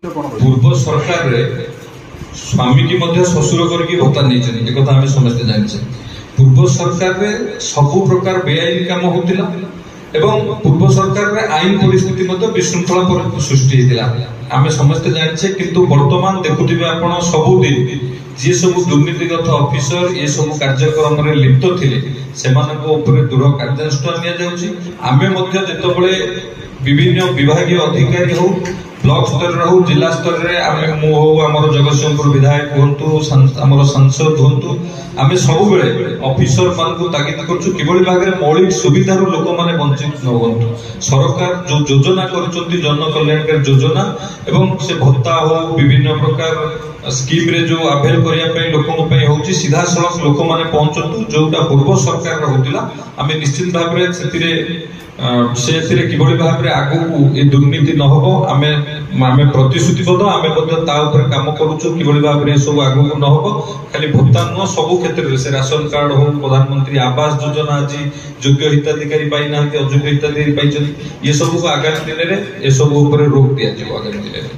पूर्व सरकार रे स्वामी की मध्य ससुर करके भत्ता नहीं एक आम समस्ते जाने पूर्व सरकार रे सबु प्रकार बेआईन काम होतिला एवं पूर्व सरकार रे आईन परिस्थिति मध्य विशृंखला सृष्टि होतिला आमे समस्ते जाने किंतु वर्तमान देखुथिबे आपण सबुदिन जे सब दुर्नीतिगत ऑफिसर ये सब कार्यक्रम रे लिप्त थिले सेमानको ऊपर दृढ़ कार्यानुष्ठान निया जाउची आमे मध्य जेतबळे विभिन्न विभागीय अधिकारी हो ब्लॉक स्तर रे हो जिला स्तर रे आमे मु हो हमर जगतसिंहपुर विधायक होंतु हमर सांसद होंतु आमे सब बेले ऑफिसर मान को तागिद करछु किबळी भागरे मौलिक सुविधा रो लोक माने वंचित न होंतु सरकार जो योजना करचंती जन कल्याणकारी योजना एवं से भत्ता हो विभिन्न प्रकार स्कीम रे जो अवेल करिया पे लोकन पे होची सीधा सड़क लोक माने पहुंचतु जोटा पूर्व सरकार होतिला आमे निश्चित भाबरे सेतिरे से किभଳି भाबरे आगु ए दुर्नीति न होबो आमे प्रतिश्रुतिबद्ध आमे बद्ध ता ऊपर काम करूछु किभଳି भाबरे सब आगु न होबो खाली भुगतान न सब क्षेत्र रे से राशन कार्ड हो प्रधानमंत्री आवास योजना आज योग्य हिताधिकारी पाई ना अयोग्य हिताधिकारी पाई ये सब को आगामी दिन रे ए सब ऊपर रोक दिया आगामी दिन